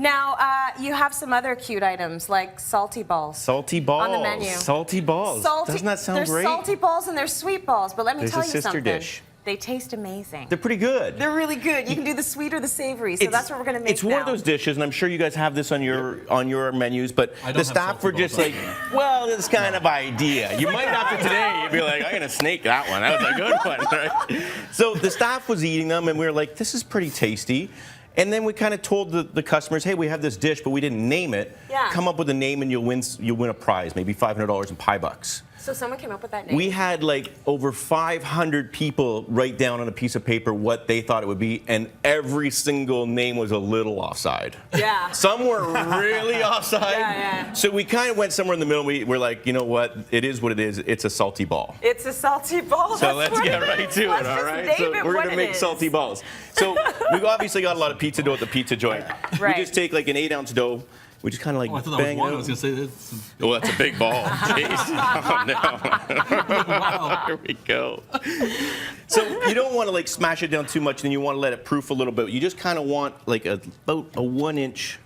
Now, you have some other cute items like salty balls. Salty balls. On the menu. Salty balls. Doesn't that sound great? There's salty balls and there's sweet balls, but let me tell you something. Sister dish. They taste amazing. They're pretty good. They're really good. You can do the sweet or the savory, so that's what we're going to make It's one of those dishes, and I'm sure you guys have this on your menus, but the staff were just like, well, this kind of idea. You might after today, you'd be like, I'm going to snake that one. That was a good one, right? So the staff was eating them, and we were like, this is pretty tasty. And then we kind of told the customers, hey, we have this dish, but we didn't name it. Yeah. Come up with a name, and you'll win a prize, maybe $500 in pie bucks. So someone came up with that name? We had like over 500 people write down on a piece of paper what they thought it would be, and every single name was a little offside. Yeah. Some were really offside. Yeah. So we kind of went somewhere in the middle. We're like, you know what? It is what it is. It's a salty ball. It's a salty ball. So let's get right to it, all right? So we're going to make salty balls. So we've obviously got a lot of pizza dough at the pizza joint. Right. We just take like an 8-ounce dough. We just kind of like bang it. I was going to say this. Oh, that's a big ball. Jeez. Oh, no. Wow. Here we go. So you don't want to like smash it down too much, and you want to let it proof a little bit. You just kind of want like about a 1-inch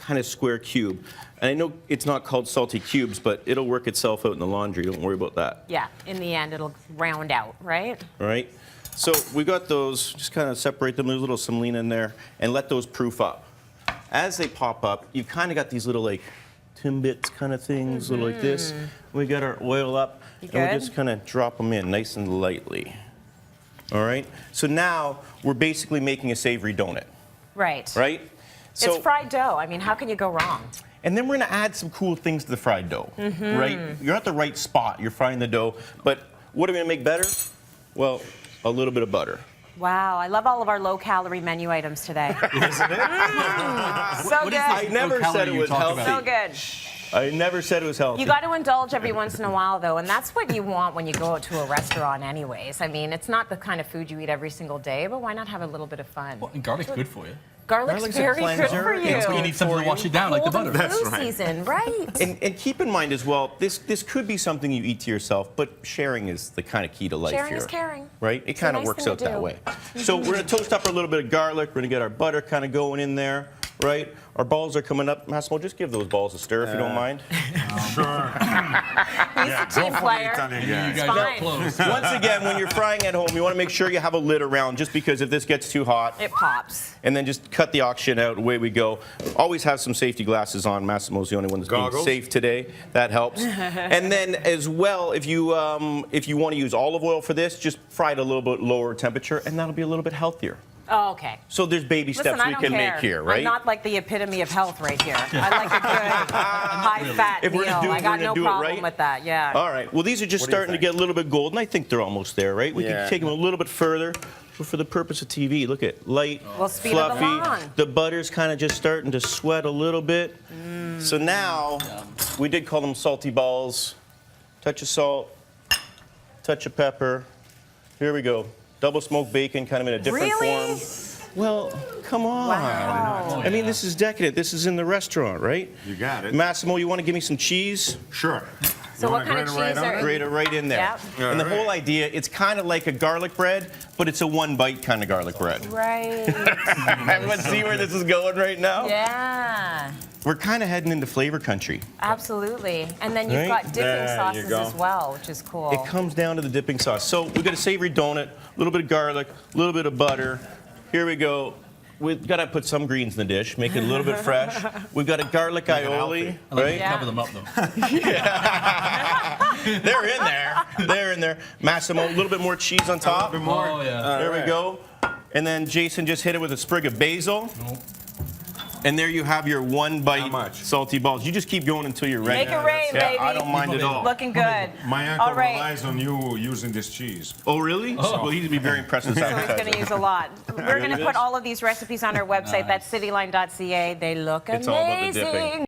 kind of square cube. And I know it's not called salty cubes, but it'll work itself out in the laundry. Don't worry about that. Yeah, in the end, it'll round out, right? All right. So we got those. Just kind of separate them. There's a little semolina in there, and let those proof up. As they pop up, you've kind of got these little like Timbits kind of things, little like this. We got our oil up, and we just kind of drop them in nice and lightly. All right? So now we're basically making a savory donut. Right. Right? So, it's fried dough. I mean, how can you go wrong? And then we're going to add some cool things to the fried dough. Right? You're at the right spot. You're frying the dough. But what are we going to make better? Well, a little bit of butter. Wow, I love all of our low-calorie menu items today. Isn't it? So good. I never said it was healthy. So good. I never said it was healthy. You got to indulge every once in a while, though, and that's what you want when you go out to a restaurant anyways. I mean, it's not the kind of food you eat every single day, but why not have a little bit of fun? Well, and garlic's good for you. Garlic's very good for you. You need something to wash it down, like the butter. That's right. Season, right? And keep in mind as well, this could be something you eat to yourself, but sharing is the kind of key to life here. Sharing is caring. Right? It kind of works out that way. So we're going to toast up a little bit of garlic. We're going to get our butter kind of going in there, right? Our balls are coming up. Massimo, just give those balls a stir if you don't mind. Sure. He's a team player. You guys are close. Once again, when you're frying at home, you want to make sure you have a lid around, just because if this gets too hot, it pops. And then just cut the oxygen out, away we go. Always have some safety glasses on. Massimo's the only one that's being safe today. That helps. And then as well, if you want to use olive oil for this, just fry it a little bit lower temperature, and that'll be a little bit healthier. Oh, okay. So there's baby steps we can make here, right? I'm not like the epitome of health right here. I like a good high-fat meal. I got no problem with that, yeah. All right. Well, these are just starting to get a little bit golden. I think they're almost there, right? We can take them a little bit further. But for the purpose of TV, look at light, fluffy. The butter's kind of just starting to sweat a little bit. So now, we did call them salty balls. Touch of salt, touch of pepper. Here we go. Double smoked bacon, kind of in a different form. Well, come on. Wow. I mean, this is decadent. This is in the restaurant, right? You got it. Massimo, you want to give me some cheese? Sure. So what kind of cheese are you? Grate it right in there. Yep. And the whole idea, it's kind of like a garlic bread, but it's a one-bite kind of garlic bread. Right. Everyone see where this is going right now? Yeah. We're kind of heading into flavor country. Absolutely. And then you've got dipping sauces as well, which is cool. It comes down to the dipping sauce. So we've got a savory donut, a little bit of garlic, a little bit of butter. Here we go. We've got to put some greens in the dish, make it a little bit fresh. We've got a garlic aioli, right? Cover them up, though. They're in there. They're in there. Massimo, a little bit more cheese on top. Oh, yeah. There we go. And then Jason just hit it with a sprig of basil. Nope. And there you have your one-bite salty balls. You just keep going until you're ready. Make it rain, baby. I don't mind at all. Looking good. My uncle relies on you using this cheese. Oh, really? Well, he'd be very impressed with that. So he's going to use a lot. We're going to put all of these recipes on our website. That's cityline.ca. They look amazing. It's all about the dipping.